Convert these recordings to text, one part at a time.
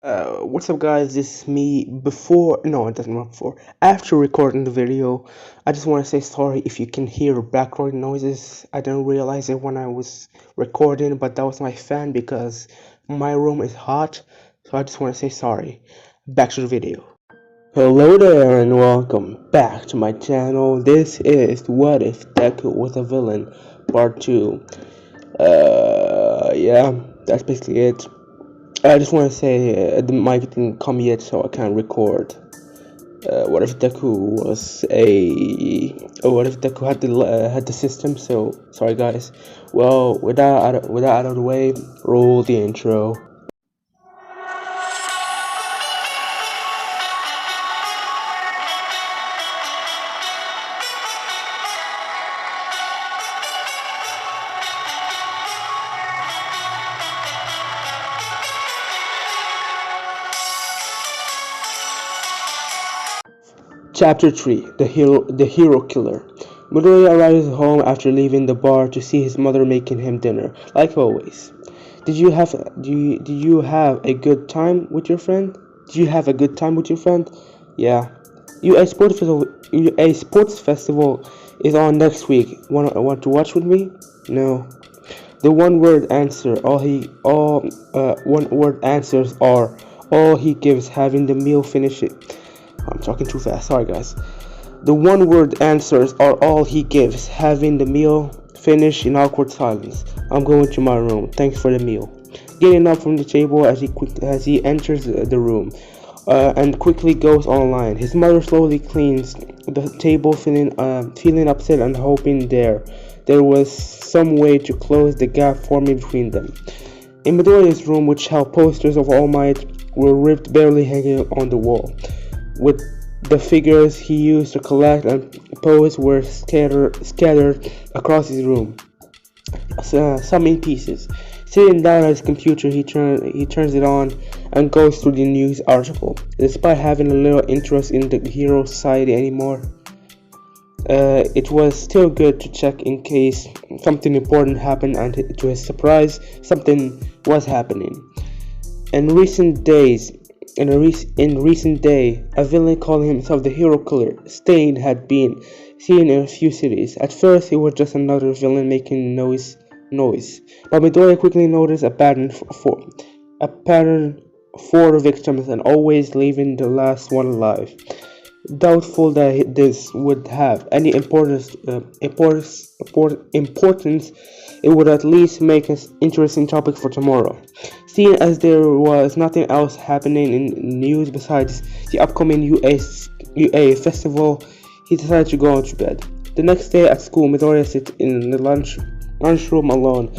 What's up, guys? This is me before, no, it doesn't work before. After recording the video, I just want to say sorry if you can hear background noises. I didn't realize it when I was recording, but that was my fan because my room is hot, so I just want to say sorry. Back to the video. Hello there and welcome back to my channel. This is What If Deku Was a Villain, Part 2. Yeah, that's basically it. I just want to say the mic didn't come yet, so I can't record. What if Deku was a? What if Deku had the system? So sorry, guys. Well, with that out of the way, roll the intro. Chapter 3: The Hero Killer. Midoriya arrives home after leaving the bar to see his mother making him dinner, like always. Did you have a good time with your friend? Did you have a good time with your friend? Yeah. UA Sports Festival is on next week. Want to watch with me? No. The one word answers are all he gives having the meal finish it. I'm talking too fast, sorry guys. The one word answers are all he gives, having the meal finish in awkward silence. I'm going to my room, thanks for the meal. Getting up from the table as he enters the room, and quickly goes online. His mother slowly cleans the table, feeling upset and hoping there was some way to close the gap forming between them. In Midoriya's room, which held posters of All Might, were ripped, barely hanging on the wall, with the figures he used to collect and pose were scattered across his room, some in pieces. Sitting down at his computer, he turns it on and goes through the news article. Despite having a little interest in the Hero Society anymore, it was still good to check in case something important happened, and to his surprise, something was happening. In recent day, a villain calling himself the Hero Killer Stain had been seen in a few cities. At first, it was just another villain making noise, but Midoriya quickly noticed a pattern for the victims, and always leaving the last one alive. Doubtful that this would have any importance, it would at least make an interesting topic for tomorrow. Seeing as there was nothing else happening in news besides the upcoming UA festival, he decided to go to bed. The next day at school, Midoriya sits in the lunchroom alone,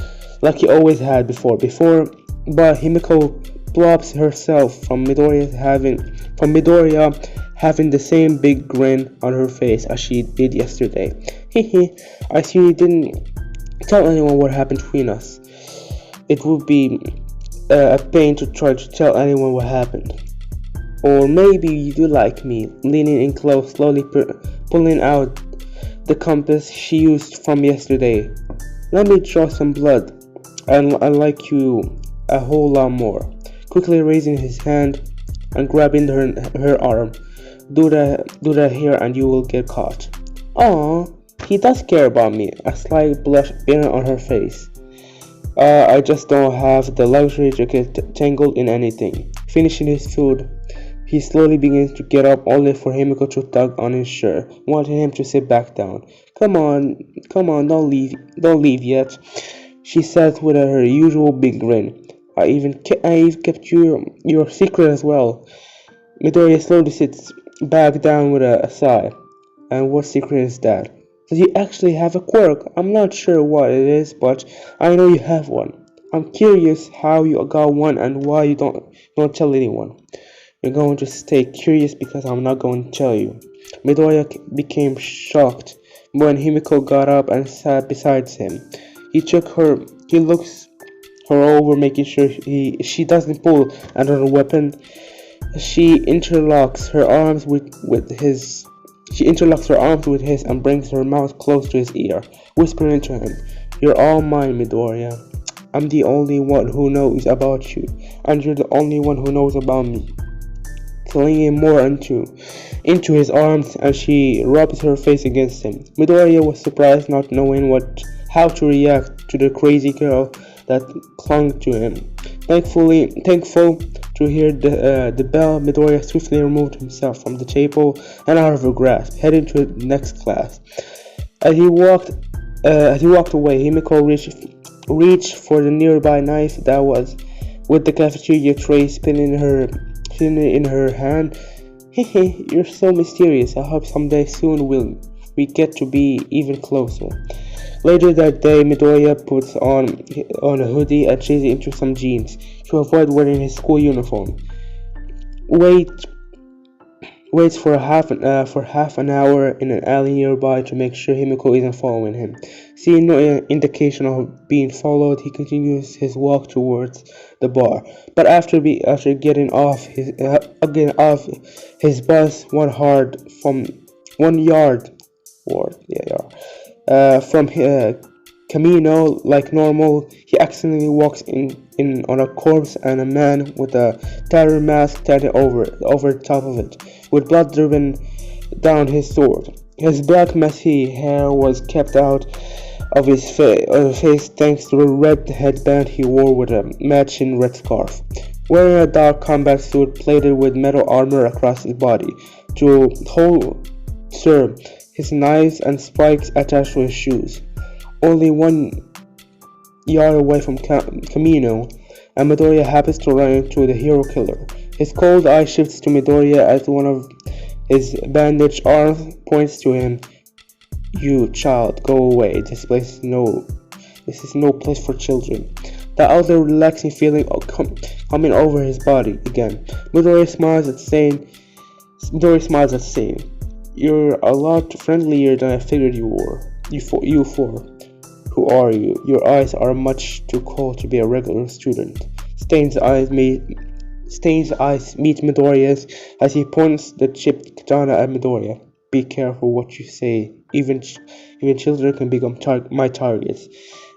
like he always had before. But Himiko blobs herself from Midoriya having the same big grin on her face as she did yesterday. Hehe, I see you didn't tell anyone what happened between us. It would be a pain to try to tell anyone what happened. Or maybe you do like me. Leaning in close, slowly pulling out the compass she used from yesterday. Let me draw some blood. I like you a whole lot more. Quickly raising his hand and grabbing her arm. Do that here and you will get caught. Aww, he does care about me. A slight blush appearing on her face. I just don't have the luxury to get tangled in anything. Finishing his food, he slowly begins to get up, only for Himiko to tug on his shirt, wanting him to sit back down. Come on, don't leave yet, she says with her usual big grin. I even kept your secret as well. Midoriya slowly sits back down with a sigh. And what secret is that? Does he actually have a quirk? I'm not sure what it is, but I know you have one. I'm curious how you got one and why you don't tell anyone. You're going to stay curious because I'm not going to tell you. Midoriya became shocked when Himiko got up and sat beside him. He looks her over, making sure she doesn't pull another weapon. She interlocks her arms with his and brings her mouth close to his ear, whispering to him, "You're all mine, Midoriya." I'm the only one who knows about you, and you're the only one who knows about me. Pulling him more into his arms, and she rubbed her face against him. Midoriya was surprised, not knowing how to react to the crazy girl that clung to him. Thankful to hear the bell, Midoriya swiftly removed himself from the table and out of her grasp, heading to the next class. As he walked away, Himiko reached for the nearby knife that was with the cafeteria tray spinning in her hand. Hehe, you're so mysterious. I hope someday soon we get to be even closer. Later that day, Midoriya puts on a hoodie and changes into some jeans to avoid wearing his school uniform. Waits for half an hour in an alley nearby to make sure Himiko isn't following him. Seeing no indication of being followed, he continues his walk towards the bar. But after getting off his bus 1 yard from Camino, like normal, he accidentally walks in on a corpse and a man with a tattered mask standing over the top of it, with blood dripping down his sword. His black messy hair was kept out of his face thanks to the red headband he wore with a matching red scarf. Wearing a dark combat suit plated with metal armor across his body to hold his knives and spikes attached to his shoes. Only 1 yard away from Camino, and Midoriya happens to run into the hero killer. His cold eye shifts to Midoriya as one of his bandaged arms points to him. You child, go away. This is no place for children. The other relaxing feeling coming over his body again. Midoriya smiles at saying, "You're a lot friendlier than I figured you were. You four. Who are you? Your eyes are much too cold to be a regular student." Stain's eyes meet Midoriya's as he points the chipped katana at Midoriya. Be careful what you say. Even children can become my targets.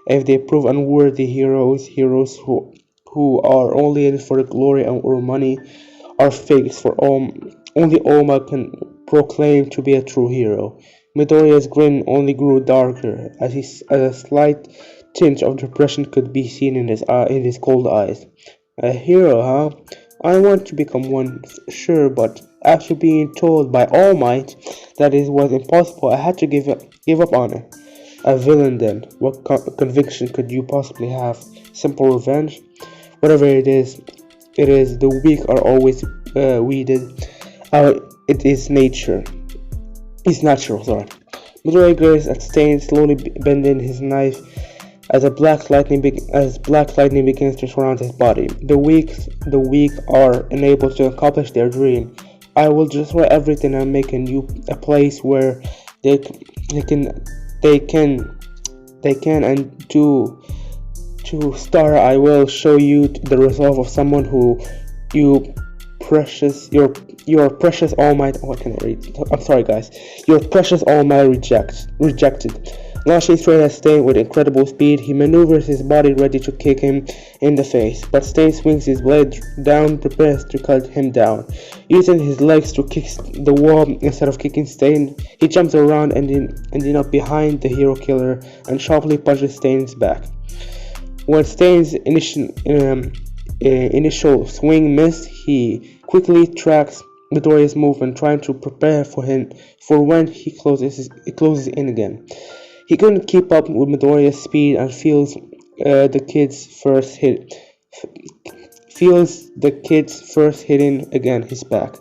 If they prove unworthy heroes who are only in it for the glory or money, are fakes. For only Oma can proclaim to be a true hero. Midoriya's grin only grew darker as a slight tinge of depression could be seen in his cold eyes. A hero, huh? I want to become one, sure, but after being told by All Might that it was impossible, I had to give up on it. A villain then. What conviction could you possibly have? Simple revenge? Whatever it is, the weak are always weeded out. It is nature. It's natural, sorry. Midoriya glares at Stain, slowly bending his knife as black lightning begins to surround his body. The weak are enabled to accomplish their dream. I will destroy everything and make a place where they can and to start. I will show you the resolve of someone who your precious All Might. Oh, I cannot read. I'm sorry, guys. Your precious All Might rejected. Launching straight at Stain with incredible speed, he maneuvers his body ready to kick him in the face, but Stain swings his blade down, prepares to cut him down. Using his legs to kick the wall instead of kicking Stain, he jumps around, ending up behind the hero killer and sharply punches Stain's back. When Stain's initial swing missed, he quickly tracks Midoriya's movement, trying to prepare for when he closes in again. He couldn't keep up with Midoriya's speed and feels the kid's first hitting again his back.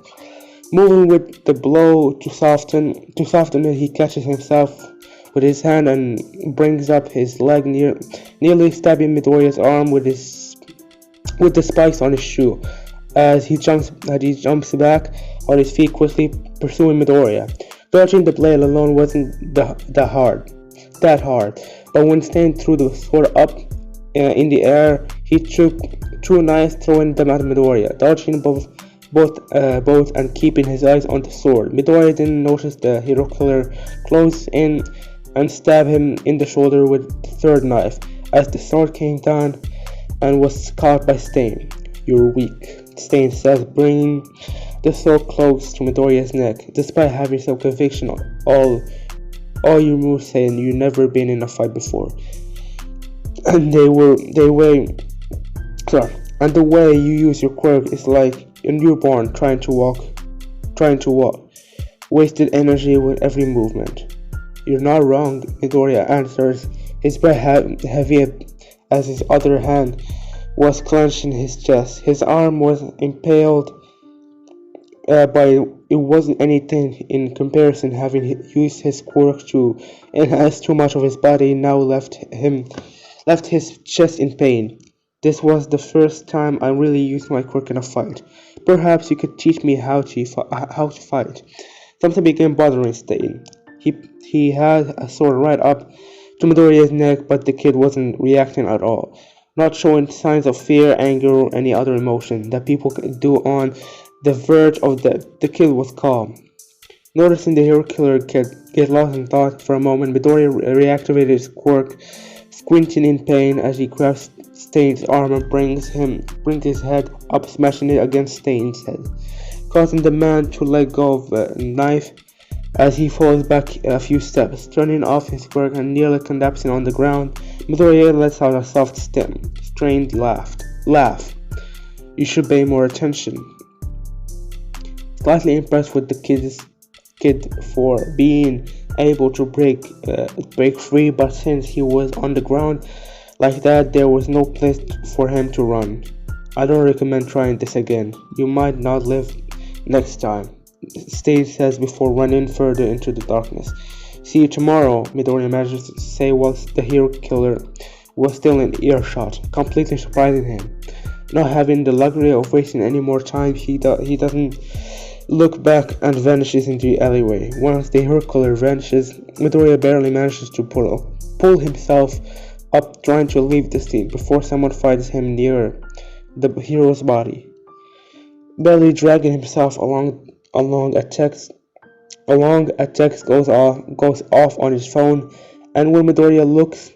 Moving with the blow to soften it, he catches himself with his hand and brings up his leg, nearly stabbing Midoriya's arm with the spikes on his shoe. As he jumps back on his feet, quickly pursuing Midoriya. Dodging the blade alone wasn't that hard, but when Stain threw the sword up in the air, he took two knives, throwing them at Midoriya, dodging both and keeping his eyes on the sword. Midoriya didn't notice the hero killer close in and stab him in the shoulder with the third knife. As the sword came down, and was caught by Stain. You're weak, Stain says, bringing the sword close to Midoriya's neck. Despite having some conviction, all your moves say you've never been in a fight before. And and the way you use your quirk is like a newborn trying to walk. Wasted energy with every movement. You're not wrong, Midoriya answers, his breath heavy as his other hand was clenched in his chest. His arm was impaled, but it wasn't anything in comparison. Having used his quirk to enhance too much of his body now left his chest in pain. This was the first time I really used my quirk in a fight. Perhaps you could teach me how to fight. Something began bothering Stain. He had a sword right up to Midoriya's neck, but the kid wasn't reacting at all, not showing signs of fear, anger, or any other emotion that people do on the verge of death. The kid was calm. Noticing the hero killer kid get lost in thought for a moment, Midoriya reactivated his quirk, squinting in pain as he grabs Stain's arm and brings his head up, smashing it against Stain's head, causing the man to let go of the knife as he falls back a few steps, turning off his quirk and nearly collapsing on the ground. Midoriya lets out a soft strained laugh. You should pay more attention. Slightly impressed with the kid for being able to break free, but since he was on the ground like that, there was no place for him to run. I don't recommend trying this again. You might not live next time, Stain says before running further into the darkness. See you tomorrow, Midoriya manages to say whilst the hero killer was still in earshot, completely surprising him. Not having the luxury of wasting any more time, he doesn't look back and vanishes into the alleyway. Once the hero killer vanishes, Midoriya barely manages to pull himself up, trying to leave the scene before someone finds him near the hero's body. Barely dragging himself along, a text goes off on his phone, and when Midoriya looks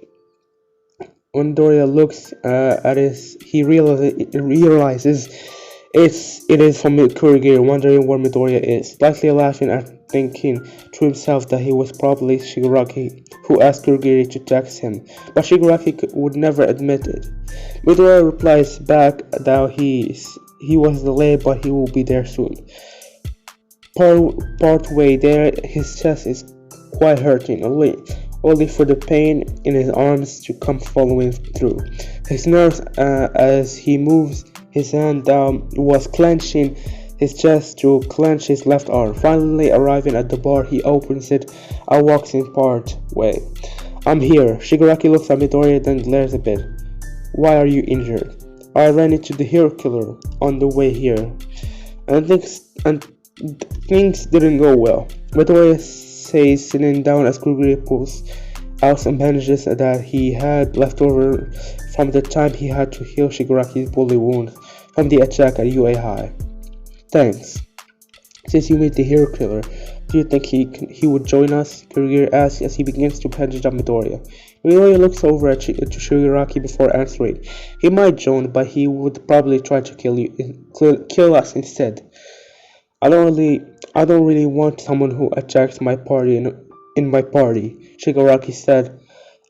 at it, he realizes it is from Kurogiri, wondering where Midoriya is, slightly laughing and thinking to himself that he was probably Shigaraki who asked Kurogiri to text him, but Shigaraki would never admit it. Midoriya replies back that he was delayed, but he will be there soon. Part way there, his chest is quite hurting, only for the pain in his arms to come following through. His nerves, as he moves his hand down, was clenching his chest to clench his left arm. Finally arriving at the bar, he opens it and walks in part way. I'm here. Shigaraki looks at Midoriya, then glares a bit. Why are you injured? I ran into the hero killer on the way here, and things didn't go well. Midoriya says, sitting down as Kurogiri pulls out some bandages that he had left over from the time he had to heal Shigaraki's bullet wound from the attack at UA High. Thanks. Since you meet the hero killer, do you think he would join us? Kurogiri asks as he begins to bandage up Midoriya. Midoriya looks over at Shigaraki before answering. He might join, but he would probably try to kill us instead. I don't really want someone who attacks my party in my party, Shigaraki said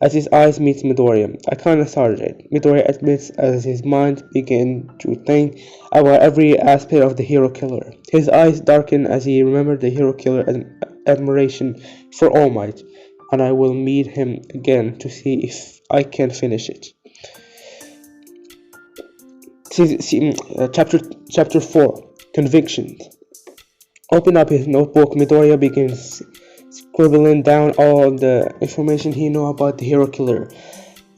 as his eyes meet Midoriya. I kinda started it, Midoriya admits as his mind begins to think about every aspect of the hero killer. His eyes darken as he remembered the hero killer and admiration for All Might, and I will meet him again to see if I can finish it. Chapter 4 Convictions. Open up his notebook, Midoriya begins scribbling down all the information he knew about the hero killer.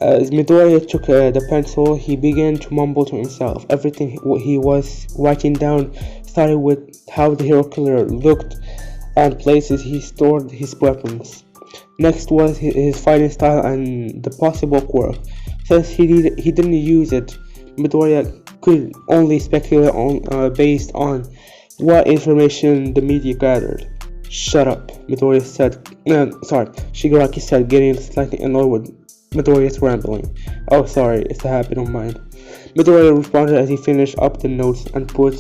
As Midoriya took the pencil, he began to mumble to himself. Everything he was writing down started with how the hero killer looked and places he stored his weapons. Next was his fighting style and the possible quirk. Since he didn't use it, Midoriya could only speculate on based on what information the media gathered. Shut up, Midoriya said. Shigaraki said, getting slightly annoyed with Midoriya's rambling. Oh, sorry, it's a habit of mine. Midoriya responded as he finished up the notes and put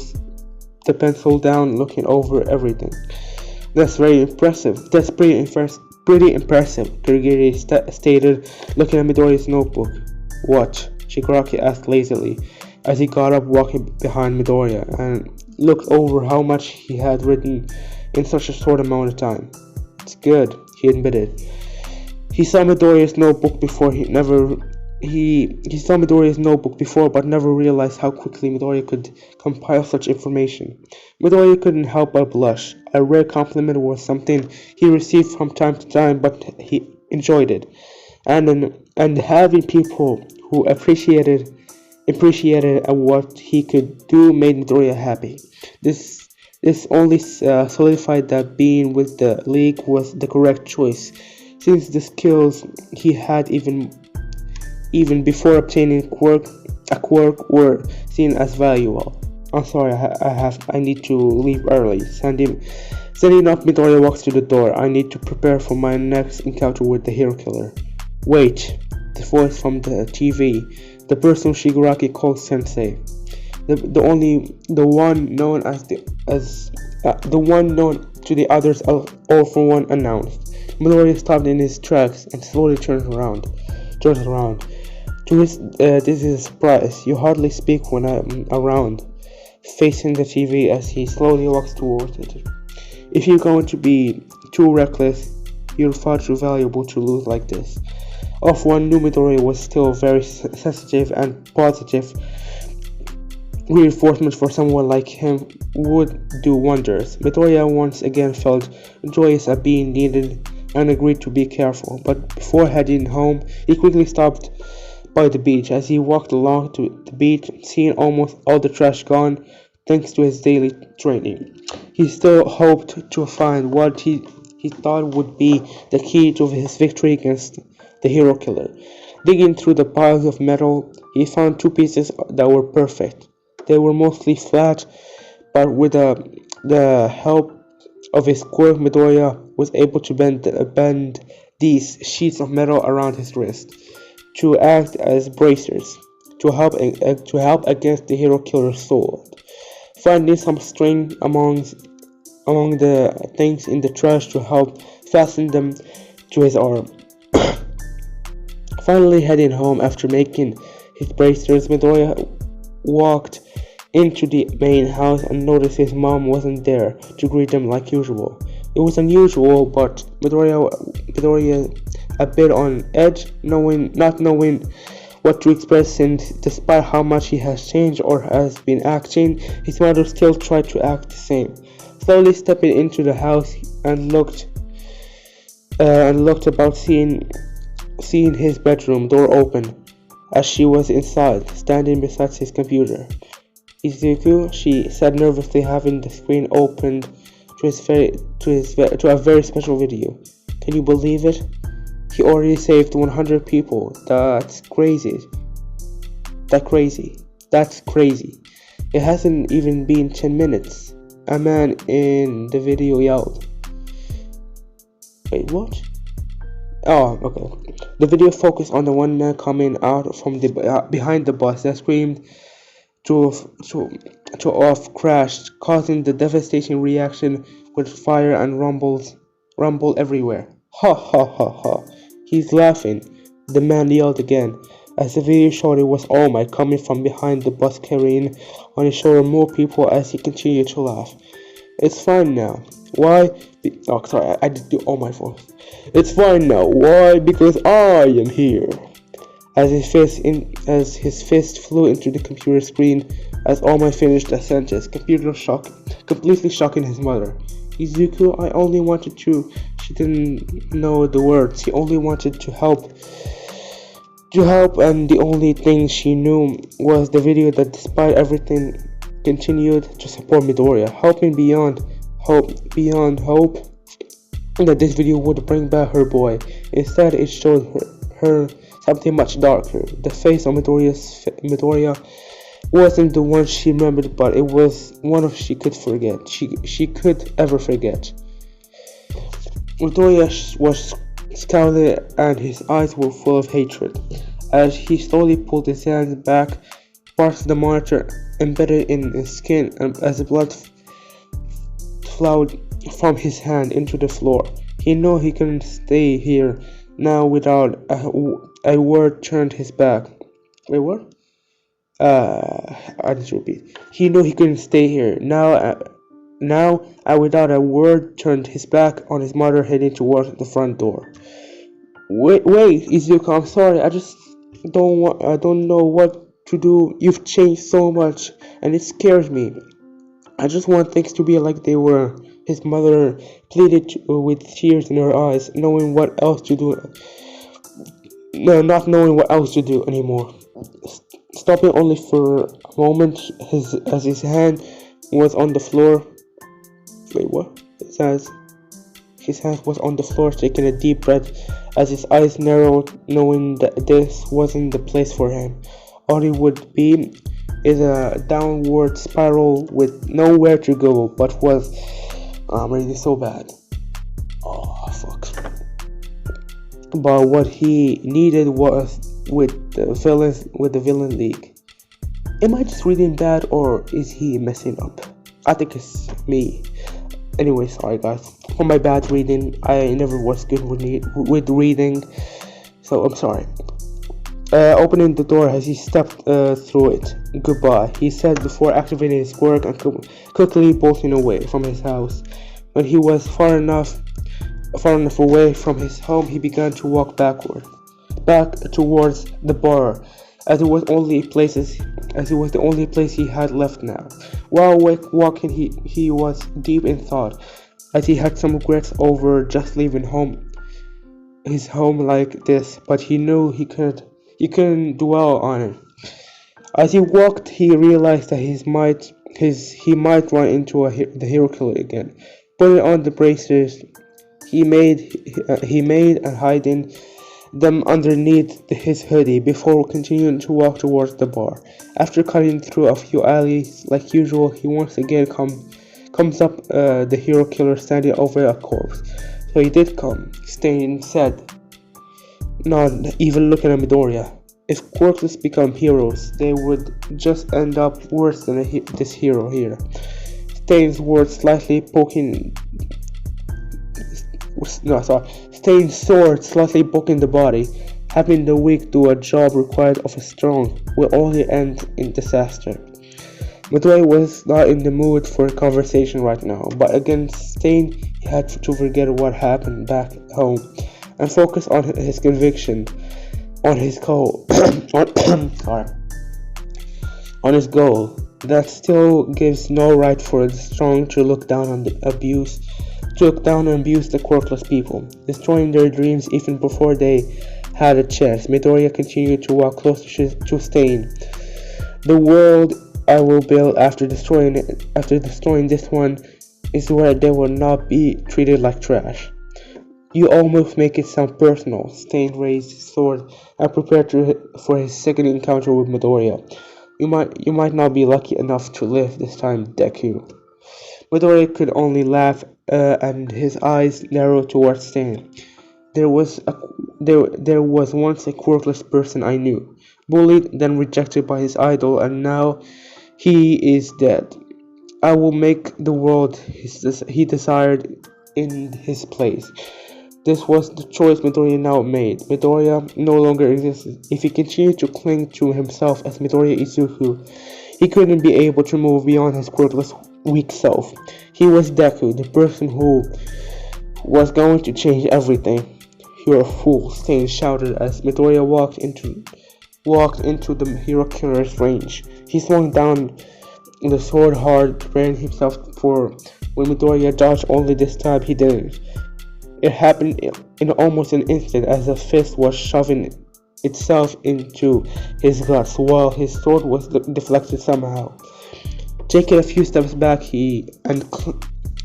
the pencil down, looking over everything. That's very impressive. That's pretty impressive, Kirigiri stated, looking at Midoriya's notebook. What? Shigaraki asked lazily, as he got up, walking behind Midoriya, and looked over how much he had written in such a short amount of time. It's good, he admitted. He saw Midoriya's notebook before he saw Midoriya's notebook before, but never realized how quickly Midoriya could compile such information. Midoriya couldn't help but blush. A rare compliment was something he received from time to time, but he enjoyed it. And having people who appreciated what he could do made Midoriya happy. This only solidified that being with the League was the correct choice, since the skills he had even before obtaining a quirk were seen as valuable. I'm sorry, I need to leave early. Sending up, Midoriya walks to the door. I need to prepare for my next encounter with the hero killer. Wait, the voice from the TV, the person Shigaraki called Sensei. The one known to the others, all for one, announced. Midoriya stopped in his tracks and slowly turns around. This is a surprise. You hardly speak when I'm around. Facing the TV as he slowly walks towards it. If you're going to be too reckless, you're far too valuable to lose like this. Off one knew Midoriya was still very sensitive, and positive reinforcement for someone like him would do wonders. Midoriya once again felt joyous at being needed and agreed to be careful, but before heading home, he quickly stopped by the beach. As he walked along to the beach, seeing almost all the trash gone thanks to his daily training, he still hoped to find what he thought would be the key to his victory against the hero killer. Digging through the piles of metal, he found two pieces that were perfect. They were mostly flat, but with the help of his quirk, Midoriya was able to bend these sheets of metal around his wrist to act as bracers to help against the hero killer's sword. Finding some string among the things in the trash to help fasten them to his arm. Finally heading home after making his bracers, Midoriya walked into the main house and noticed his mom wasn't there to greet him like usual. It was unusual, but Midoriya a bit on edge, not knowing what to express, since despite how much he has changed or has been acting, his mother still tried to act the same. Slowly stepping into the house and looked about, seeing his bedroom door open as she was inside, standing beside his computer. Izuku, she said nervously, having the screen opened to a very special video. Can you believe it? He already saved 100 people. That's crazy. That's crazy. It hasn't even been 10 minutes. A man in the video yelled. Wait, what? Oh, okay. The video focused on the one man coming out from behind the bus that screamed to off crashed, causing the devastating reaction with fire and rumble everywhere. Ha ha ha ha. He's laughing, the man yelled again, as the video showed it was All Might coming from behind the bus, carrying on his shoulder more people as he continued to laugh. It's fine now. Why? Oh, sorry, I did do All Might voice. It's fine now. Why? Because I am here. As his fist flew into the computer screen, as All Might finished a sentence, completely shocking his mother. Izuku, I only wanted to. She didn't know the words. She only wanted to help, and the only thing she knew was the video that, despite everything, continued to support Midoriya, helping beyond hope that this video would bring back her boy. Instead, it showed her something much darker. The face of Midoriya wasn't the one she remembered, but it was one of she could forget. She could ever forget. Midoriya was scowling, and his eyes were full of hatred. As he slowly pulled his hands back, parts of the monitor embedded in his skin as the blood flowed from his hand into the floor. He knew he couldn't stay here now without a word turned his back. Wait, what? I just repeat. He knew he couldn't stay here. Without a word, turned his back on his mother, heading towards the front door. Wait, Izuka, I'm sorry. I don't know what to do. You've changed so much, and it scares me. I just want things to be like they were. His mother pleaded with tears in her eyes, knowing what else to do. No, not knowing what else to do anymore. Stopping only for a moment, as his hand was on the floor. Wait, what? His hand was on the floor, taking a deep breath as his eyes narrowed, knowing that this wasn't the place for him. All it would be is a downward spiral with nowhere to go, but was really so bad. Oh, fuck. But what he needed was with the villain league. Am I just reading bad, or is he messing up? I think it's me. Anyway, sorry guys for my bad reading. I never was good with reading, so I'm sorry. Opening the door as he stepped through it. Goodbye, he said before activating his quirk and quickly bolting away from his house. When he was far enough away from his home, he began to walk back towards the bar, as it was the only place he had left now. While walking, he was deep in thought, as he had some regrets over just leaving his home like this, but he knew he couldn't dwell on it. As he walked, he realized that he might run into the hero killer again. Putting on the braces, he made and hiding them underneath his hoodie before continuing to walk towards the bar. After cutting through a few alleys like usual, he once again comes up the hero killer standing over a corpse. So he did come. Stain said, not even looking at Midoriya. If quirkless become heroes, they would just end up worse than this hero here. Stain's words slightly poking. Stain's sword slightly poking the body. Having the weak do a job required of a strong will only end in disaster. Midoriya was not in the mood for a conversation right now, but against Stain, he had to forget what happened back home and focus on his conviction, on his goal. on his goal. That still gives no right for the strong to look down and abuse the quirkless people, destroying their dreams even before they had a chance. Midoriya continued to walk closer to Stain. The world I will build after destroying this one is where they will not be treated like trash. You almost make it sound personal. Stain raised his sword and prepared for his second encounter with Midoriya. You might not be lucky enough to live this time, Deku. Midoriya could only laugh, and his eyes narrowed towards Stain. There was once a quirkless person I knew, bullied, then rejected by his idol, and now he is dead. I will make the world he desired in his place. This was the choice Midoriya now made. Midoriya no longer existed. If he continued to cling to himself as Midoriya Izuku, he couldn't be able to move beyond his quirkless, weak self. He was Deku, the person who was going to change everything. "You're a fool," Stain shouted as Midoriya walked into the hero killer's range. He swung down the sword hard, preparing himself for when Midoriya dodged, only this time he didn't. It happened in almost an instant, as a fist was shoving itself into his guts while his sword was deflected somehow. Taking a few steps back,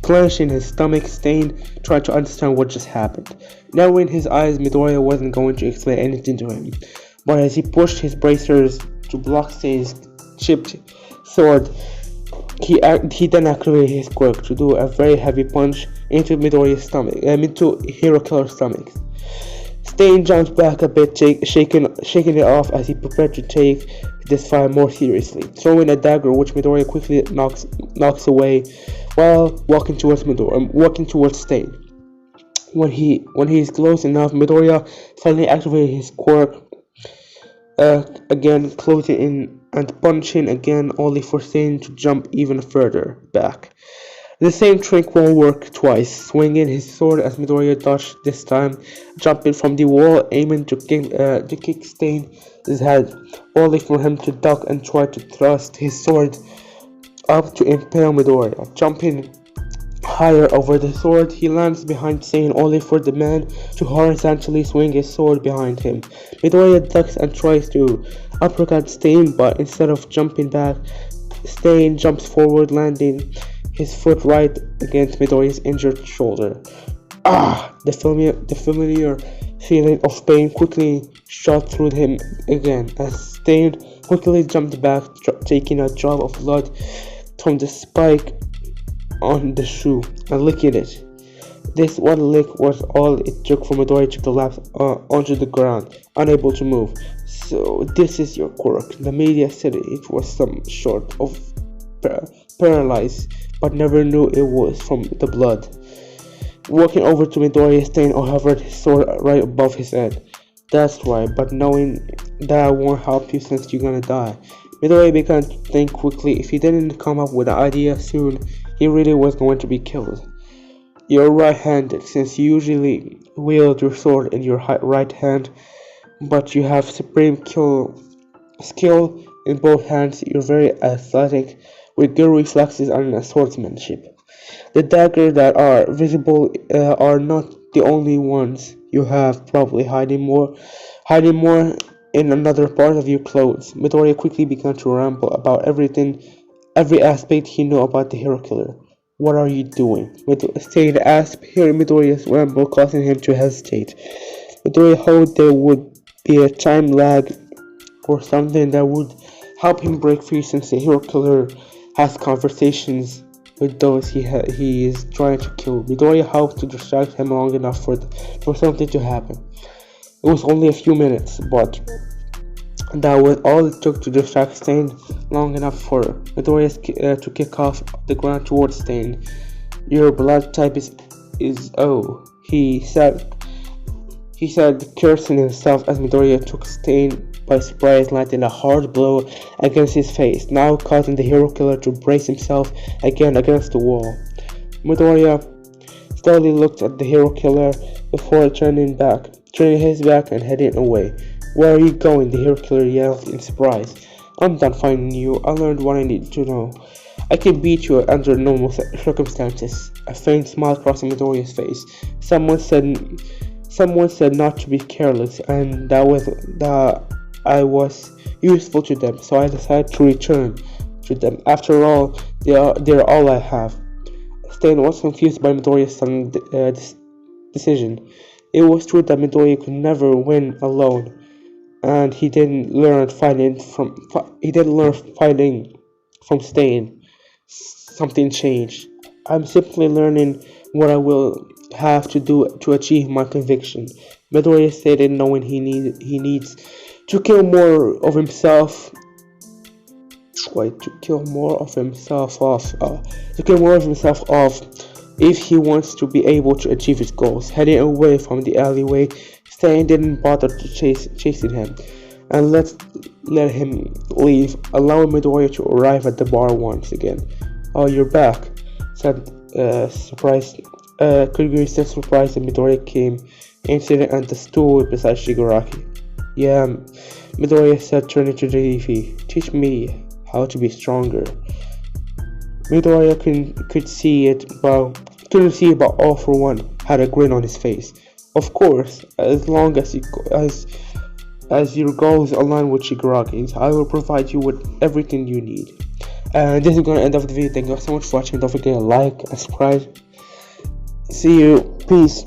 clenching his stomach, Stain tried to understand what just happened. Narrowing his eyes, Midoriya wasn't going to explain anything to him, but as he pushed his bracers to block Stain's chipped sword, he then activated his quirk to do a very heavy punch into Midoriya's stomach, into Hero Killer's stomach. Stain jumps back a bit, shaking it off as he prepared to take this fight more seriously, throwing a dagger which Midoriya quickly knocks away while walking towards Stain. When he is close enough, Midoriya suddenly activated his quirk again, closing in and punching again, only for Stain to jump even further back. The same trick won't work twice, swinging his sword as Midoriya dodged this time, jumping from the wall, aiming to kick Stain's head, only for him to duck and try to thrust his sword up to impale Midoriya. Jumping higher over the sword, he lands behind Stain, only for the man to horizontally swing his sword behind him. Midoriya ducks and tries to uppercut Stain, but instead of jumping back, Stain jumps forward, landing his foot right against Midoriya's injured shoulder. The familiar feeling of pain quickly shot through him again, as Stain quickly jumped back, taking a drop of blood from the spike on the shoe and licking it. This one lick was all it took for Midoriya to collapse onto the ground, unable to move. So this is your quirk. The media said it was some sort of paralyzed, but never knew it was from the blood. Walking over to Midoriya, Stain hovered his sword right above his head. That's right, but knowing that won't help you since you're gonna die. Midoriya began to think quickly. If he didn't come up with an idea soon, he really was going to be killed. You're right-handed, since you usually wield your sword in your right hand, but you have supreme skill in both hands. You're very athletic, with good reflexes and swordsmanship. The daggers that are visible are not the only ones you have, probably hiding more in another part of your clothes. Midoriya quickly began to ramble about every aspect he knew about the hero killer. What are you doing? Stain asked, hearing Midoriya's ramble causing him to hesitate. Midoriya hoped there would be a time lag or something that would help him break free, since the hero killer has conversations with those he is trying to kill. Midoriya hoped to distract him long enough for something to happen. It was only a few minutes, but that was all it took to distract Stain long enough for Midoriya to kick off the ground towards Stain. Your blood type is O, he said, cursing himself as Midoriya took Stain by surprise, landing a hard blow against his face, now causing the hero killer to brace himself again against the wall. Midoriya slowly looked at the hero killer before turning his back and heading away. Where are you going? The hero killer yelled in surprise. I'm done fighting you. I learned what I need to know. I can beat you under normal circumstances. A faint smile crossing Midoriya's face. Someone said not to be careless, and that I was useful to them, so I decided to return to them. After all, they're all I have. Stain was confused by Midoriya's sudden decision. It was true that Midoriya could never win alone, and he didn't learn fighting from Stain. Something changed. I'm simply learning what I will have to do to achieve my conviction. Midoriya stated, knowing he needs to kill more of himself. To kill more of himself off if he wants to be able to achieve his goals. Heading away from the alleyway, Stain didn't bother to chasing him, and let him leave, allowing Midoriya to arrive at the bar once again. Oh, you're back, said surprised. Kurigiri said surprised that Midoriya came in, sitting at the stool beside Shigaraki. Yeah, Midoriya said, turning to the TV. Teach me how to be stronger. Midoriya couldn't see it, but all for one had a grin on his face. Of course, as long as your goals align with Shigaraki's, I will provide you with everything you need. And this is gonna end of the video. Thank you so much for watching. Don't forget to like and subscribe. See you. Peace.